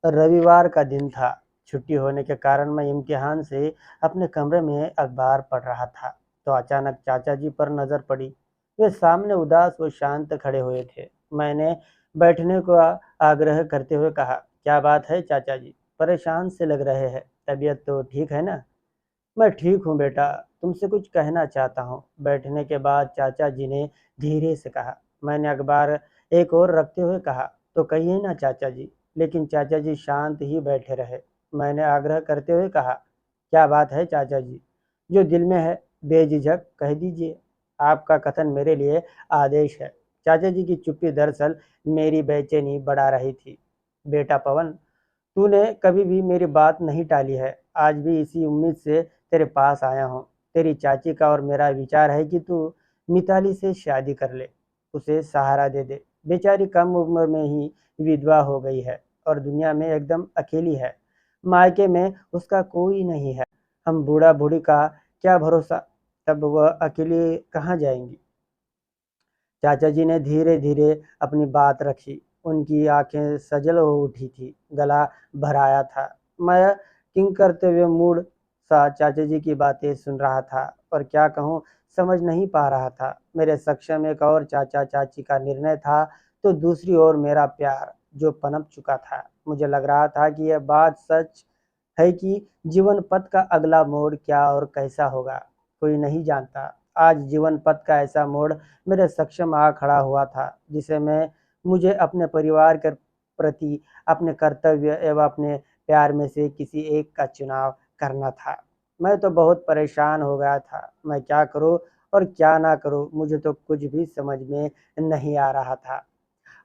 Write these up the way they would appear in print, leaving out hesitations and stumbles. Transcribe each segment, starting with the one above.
रविवार का दिन था। छुट्टी होने के कारण मैं इम्तिहान से अपने कमरे में अखबार पढ़ रहा था, तो अचानक चाचा जी पर नज़र पड़ी। वे सामने उदास व शांत खड़े हुए थे। मैंने बैठने को आग्रह करते हुए कहा, क्या बात है चाचा जी? परेशान से लग रहे हैं। तबीयत तो ठीक है ना? मैं ठीक हूँ बेटा, तुमसे कुछ कहना चाहता हूँ। बैठने के बाद चाचा जी ने धीरे से कहा। मैंने अखबार एक ओर रखते हुए कहा, तो कहिए ना चाचा जी। लेकिन चाचा जी शांत ही बैठे रहे। मैंने आग्रह करते हुए कहा, क्या बात है चाचा जी? जो दिल में है बेझिझक कह दीजिए। आपका कथन मेरे लिए आदेश है। चाचा जी की चुप्पी दरअसल मेरी बेचैनी बढ़ा रही थी। बेटा पवन, तूने कभी भी मेरी बात नहीं टाली है। आज भी इसी उम्मीद से तेरे पास आया हूँ। तेरी चाची का और मेरा विचार है कि तू मिताली से शादी कर ले, उसे सहारा दे दे। बेचारी कम उम्र में ही विधवा हो गई है और दुनिया में एकदम अकेली है। मायके में उसका कोई नहीं है। हम बूढ़ा बूढ़ी का क्या भरोसा, तब वह अकेली कहाँ जाएंगी? चाचा जी ने धीरे-धीरे अपनी बात रखी। उनकी आँखें सजल हो उठी थी, गला भराया था। मैं किंग करते हुए मूड सा चाचा जी की बातें सुन रहा था और क्या कहूँ समझ नहीं पा रहा था। मेरे सक्षम एक और चाचा-चाची का निर्णय था, तो दूसरी ओर मेरा प्यार जो पनप चुका था। मुझे लग रहा था कि यह बात सच है कि जीवन पथ का अगला मोड़ क्या और कैसा होगा, कोई नहीं जानता। आज जीवन पथ का ऐसा मोड़ मेरे सक्षम आ खड़ा हुआ था, जिसे मैं मुझे अपने परिवार के प्रति अपने कर्तव्य एवं अपने प्यार में से किसी एक का चुनाव करना था। मैं तो बहुत परेशान हो गया था। मैं क्या करूं और क्या ना करूं, मुझे तो कुछ भी समझ में नहीं आ रहा था।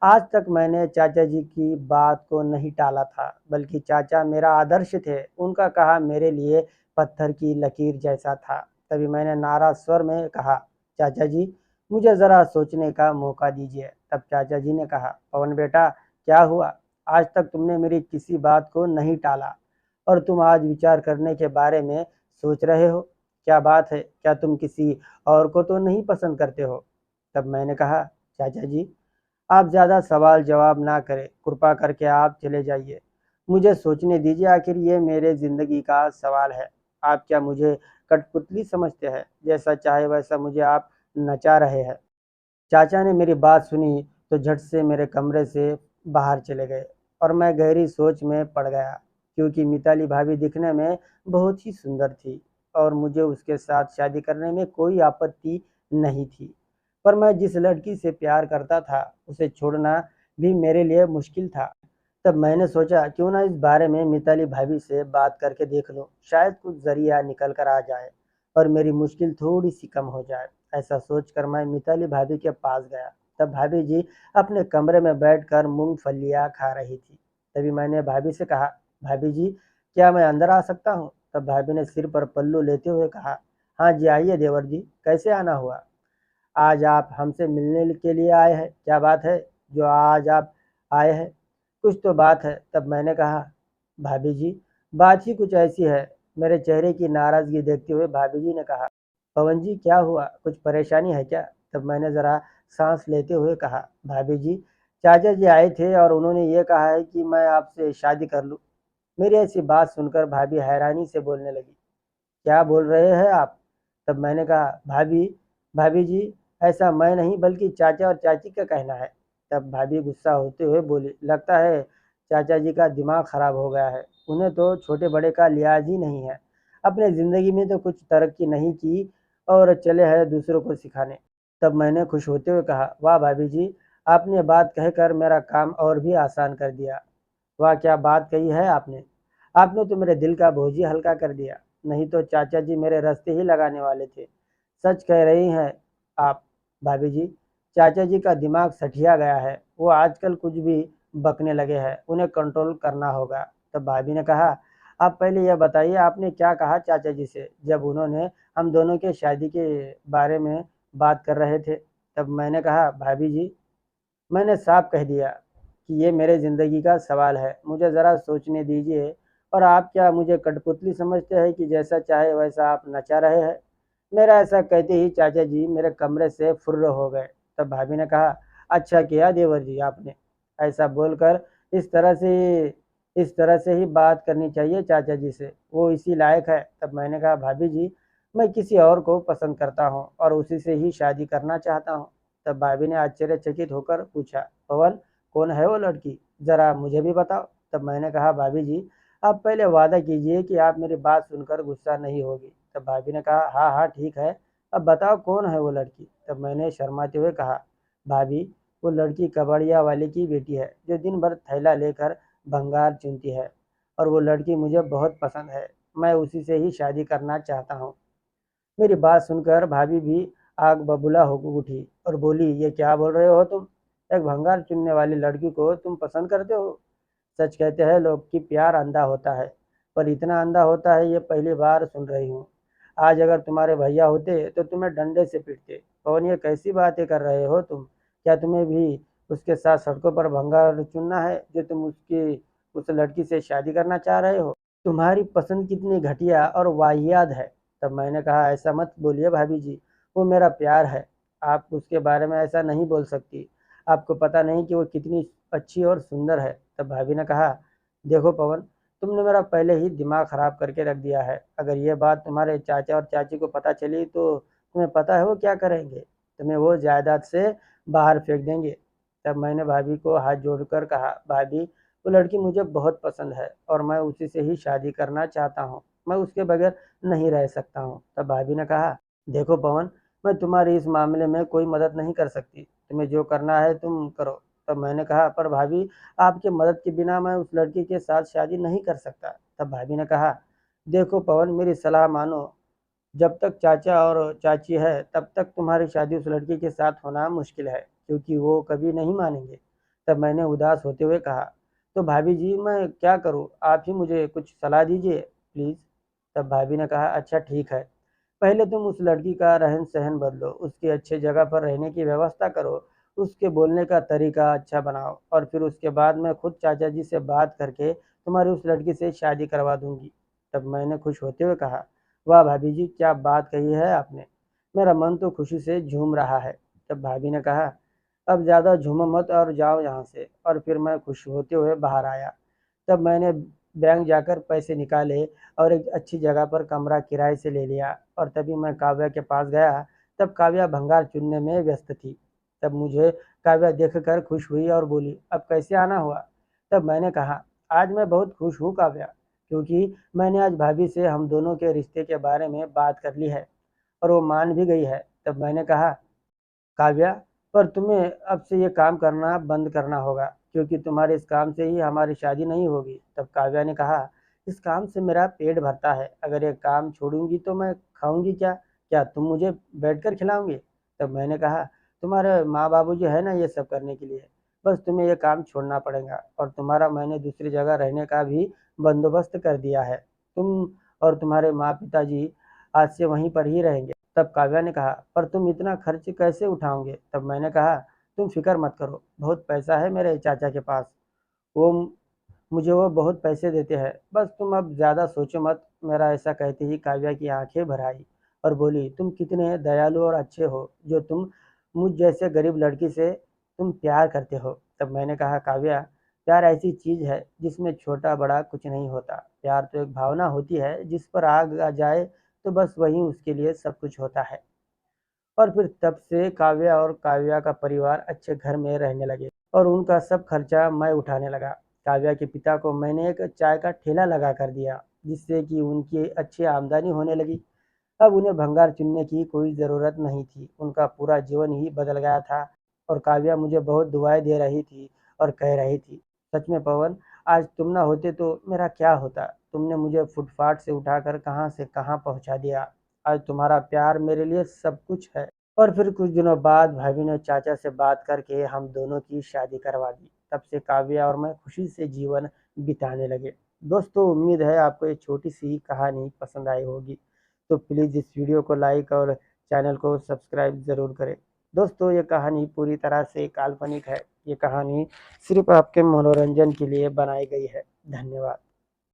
आज तक मैंने चाचा जी की बात को नहीं टाला था, बल्कि चाचा मेरा आदर्श थे। उनका कहा मेरे लिए पत्थर की लकीर जैसा था। तभी मैंने नाराज स्वर में कहा, चाचा जी, मुझे ज़रा सोचने का मौका दीजिए। तब चाचा जी ने कहा, पवन बेटा, क्या हुआ? आज तक तुमने मेरी किसी बात को नहीं टाला और तुम आज विचार करने के बारे में सोच रहे हो। क्या बात है? क्या तुम किसी और को तो नहीं पसंद करते हो? तब मैंने कहा, चाचा जी, आप ज़्यादा सवाल जवाब ना करें, कृपा करके आप चले जाइए। मुझे सोचने दीजिए, आखिर ये मेरे ज़िंदगी का सवाल है। आप क्या मुझे कठपुतली समझते हैं? जैसा चाहे वैसा मुझे आप नचा रहे हैं। चाचा ने मेरी बात सुनी तो झट से मेरे कमरे से बाहर चले गए और मैं गहरी सोच में पड़ गया, क्योंकि मिताली भाभी दिखने में बहुत ही सुंदर थी और मुझे उसके साथ शादी करने में कोई आपत्ति नहीं थी। पर मैं जिस लड़की से प्यार करता था, उसे छोड़ना भी मेरे लिए मुश्किल था। तब मैंने सोचा, क्यों ना इस बारे में मिताली भाभी से बात करके देख लूं, शायद कुछ ज़रिया निकल कर आ जाए और मेरी मुश्किल थोड़ी-सी कम हो जाए। ऐसा सोचकर मैं मिताली भाभी के पास गया। तब भाभी जी अपने कमरे में बैठकर मूँगफलियाँ खा रही थी। तभी मैंने भाभी से कहा, भाभी जी, क्या मैं अंदर आ सकता हूँ? तब भाभी ने सिर पर पल्लू लेते हुए कहा, हाँ जी, आइए देवर जी, कैसे आना हुआ? आज आप हमसे मिलने के लिए आए हैं, क्या बात है जो आज आप आए हैं? कुछ तो बात है। तब मैंने कहा, भाभी जी, बात ही कुछ ऐसी है। मेरे चेहरे की नाराज़गी देखते हुए भाभी जी ने कहा, पवन जी, क्या हुआ? कुछ परेशानी है क्या? तब मैंने ज़रा सांस लेते हुए कहा, भाभी जी, चाचा जी आए थे और उन्होंने ये कहा है कि मैं आपसे शादी कर लूँ। मेरी ऐसी बात सुनकर भाभी हैरानी से बोलने लगी, क्या बोल रहे हैं आप? तब मैंने कहा, भाभी, भाभी जी, ऐसा मैं नहीं बल्कि चाचा और चाची का कहना है। तब भाभी गुस्सा होते हुए बोली, लगता है चाचा जी का दिमाग खराब हो गया है। उन्हें तो छोटे बड़े का लिहाज ही नहीं है। अपने ज़िंदगी में तो कुछ तरक्की नहीं की और चले हैं दूसरों को सिखाने। तब मैंने खुश होते हुए कहा, वाह भाभी जी, आपने बात कहकर मेरा काम और भी आसान कर दिया। वाह क्या बात कही है आपने! आपने तो मेरे दिल का बोझ ही हल्का कर दिया, नहीं तो चाचा जी मेरे रास्ते ही लगाने वाले थे। सच कह रही हैं आप भाभी जी, चाचा जी का दिमाग सठिया गया है, वो आजकल कुछ भी बकने लगे हैं, उन्हें कंट्रोल करना होगा। तब भाभी ने कहा, आप पहले यह बताइए आपने क्या कहा चाचा जी से जब उन्होंने हम दोनों के शादी के बारे में बात कर रहे थे? तब मैंने कहा, भाभी जी, मैंने साफ कह दिया कि ये मेरे ज़िंदगी का सवाल है, मुझे ज़रा सोचने दीजिए। और आप क्या मुझे कठपुतली समझते हैं कि जैसा चाहे वैसा आप नचा रहे हैं? मेरा ऐसा कहते ही चाचा जी मेरे कमरे से फुर्र हो गए। तब भाभी ने कहा, अच्छा किया देवर जी आपने ऐसा बोलकर इस तरह से इस तरह से ही बात करनी चाहिए चाचा जी से, वो इसी लायक है। तब मैंने कहा भाभी जी, मैं किसी और को पसंद करता हूँ और उसी से ही शादी करना चाहता हूँ। तब भाभी ने आश्चर्यचकित होकर पूछा, पवन, कौन है वो लड़की, जरा मुझे भी बताओ। तब मैंने कहा भाभी जी, आप पहले वादा कीजिए कि आप मेरी बात सुनकर गुस्सा नहीं होगी। तब भाभी ने कहा, हाँ हाँ ठीक है, अब बताओ कौन है वो लड़की। तब मैंने शर्माते हुए कहा, भाभी, वो लड़की कबाड़िया वाले की बेटी है जो दिन भर थैला लेकर भंगार चुनती है, और वो लड़की मुझे बहुत पसंद है। मैं उसी से ही शादी करना चाहता हूँ। मेरी बात सुनकर भाभी भी आग बबूला हो उठी और बोली, ये क्या बोल रहे हो तुम? एक भंगार चुनने वाली लड़की को तुम पसंद करते हो? सच कहते हैं लोग कि प्यार अंधा होता है, पर इतना अंधा होता है ये पहली बार सुन रही हूँ। आज अगर तुम्हारे भैया होते तो तुम्हें डंडे से पीटते। पवन, ये कैसी बातें कर रहे हो तुम? क्या तुम्हें भी उसके साथ सड़कों पर भंगार चुनना है जो तुम उसकी उस लड़की से शादी करना चाह रहे हो? तुम्हारी पसंद कितनी घटिया और वाहियात है। तब मैंने कहा, ऐसा मत बोलिए भाभी जी, वो मेरा प्यार है। आप उसके बारे में ऐसा नहीं बोल सकती। आपको पता नहीं कि वो कितनी अच्छी और सुंदर है। तब भाभी ने कहा, देखो पवन, तुमने मेरा पहले ही दिमाग खराब करके रख दिया है। अगर ये बात तुम्हारे चाचा और चाची को पता चली तो तुम्हें पता है वो क्या करेंगे? तुम्हें वो जायदाद से बाहर फेंक देंगे। तब मैंने भाभी को हाथ जोड़कर कहा, भाभी, वो लड़की मुझे बहुत पसंद है और मैं उसी से ही शादी करना चाहता हूँ। मैं उसके बगैर नहीं रह सकता हूँ। तब भाभी ने कहा, देखो पवन, मैं तुम्हारी इस मामले में कोई मदद नहीं कर सकती। तुम्हें जो करना है तुम करो। तब मैंने कहा, पर भाभी, आपकी मदद के बिना मैं उस लड़की के साथ शादी नहीं कर सकता। तब भाभी ने कहा, देखो पवन, मेरी सलाह मानो। जब तक चाचा और चाची है तब तक तुम्हारी शादी उस लड़की के साथ होना मुश्किल है, क्योंकि वो कभी नहीं मानेंगे। तब मैंने उदास होते हुए कहा, तो भाभी जी मैं क्या करूँ? आप ही मुझे कुछ सलाह दीजिए प्लीज़। तब भाभी ने कहा, अच्छा ठीक है, पहले तुम उस लड़की का रहन सहन बदलो, उसकी अच्छी जगह पर रहने की व्यवस्था करो, उसके बोलने का तरीका अच्छा बनाओ, और फिर उसके बाद मैं खुद चाचा जी से बात करके तुम्हारी उस लड़की से शादी करवा दूंगी। तब मैंने खुश होते हुए कहा, वाह भाभी जी, क्या बात कही है आपने, मेरा मन तो खुशी से झूम रहा है। तब भाभी ने कहा, अब ज़्यादा झूमो मत और जाओ यहाँ से। और फिर मैं खुश होते हुए बाहर आया। तब मैंने बैंक जाकर पैसे निकाले और एक अच्छी जगह पर कमरा किराए से ले लिया, और तभी मैं काव्या के पास गया। तब काव्या भंगार चुनने में व्यस्त थी। तब मुझे काव्या देखकर खुश हुई और बोली, अब कैसे आना हुआ? तब मैंने कहा, आज मैं बहुत खुश हूँ काव्या, क्योंकि मैंने आज भाभी से हम दोनों के रिश्ते के बारे में बात कर ली है और वो मान भी गई है। तब मैंने कहा, काव्या, पर तुम्हें अब से ये काम करना बंद करना होगा, क्योंकि तुम्हारे इस काम से ही हमारी शादी नहीं होगी। तब काव्या ने कहा, इस काम से मेरा पेट भरता है, अगर ये काम छोड़ूंगी तो मैं खाऊंगी क्या? क्या तुम मुझे बैठकर खिलाओगे? तब मैंने कहा, तुम्हारे माँ बाबू जो है ना ये सब करने के लिए, बस तुम्हें ये काम छोड़ना पड़ेगा, और तुम्हारा मैंने दूसरी जगह रहने का भी बंदोबस्त कर दिया है। तुम और तुम्हारे माँ पिताजी आज से वहीं पर ही रहेंगे। तब काव्या ने कहा, पर तुम इतना खर्च कैसे उठाओगे? तब मैंने कहा, तुम फिक्र मत करो, बहुत पैसा है मेरे चाचा के पास, वो मुझे वो बहुत पैसे देते हैं, बस तुम अब ज़्यादा सोचो मत। मेरा ऐसा कहते ही काव्या की आंखें भर आई और बोली, तुम कितने दयालु और अच्छे हो जो तुम मुझ जैसे गरीब लड़की से तुम प्यार करते हो। तब मैंने कहा, काव्या, प्यार ऐसी चीज़ है जिसमें छोटा बड़ा कुछ नहीं होता। प्यार तो एक भावना होती है जिस पर आग आ जाए तो बस वही उसके लिए सब कुछ होता है। और फिर तब से काव्या और काव्या का परिवार अच्छे घर में रहने लगे और उनका सब खर्चा मैं उठाने लगा। काव्या के पिता को मैंने एक चाय का ठेला लगा कर दिया, जिससे कि उनकी अच्छी आमदनी होने लगी। अब उन्हें भंगार चुनने की कोई ज़रूरत नहीं थी, उनका पूरा जीवन ही बदल गया था। और काव्या मुझे बहुत दुआएं दे रही थी और कह रही थी, सच में पवन, आज तुम ना होते तो मेरा क्या होता? तुमने मुझे फुटपाथ से उठाकर कहाँ से कहाँ पहुँचा दिया। आज तुम्हारा प्यार मेरे लिए सब कुछ है। और फिर कुछ दिनों बाद भाभी ने चाचा से बात करके हम दोनों की शादी करवा दी। तब से काव्या और मैं खुशी से जीवन बिताने लगे। दोस्तों, उम्मीद है आपको ये छोटी सी कहानी पसंद आई होगी। तो प्लीज़ इस वीडियो को लाइक और चैनल को सब्सक्राइब ज़रूर करें। दोस्तों, ये कहानी पूरी तरह से काल्पनिक है। ये कहानी सिर्फ आपके मनोरंजन के लिए बनाई गई है। धन्यवाद।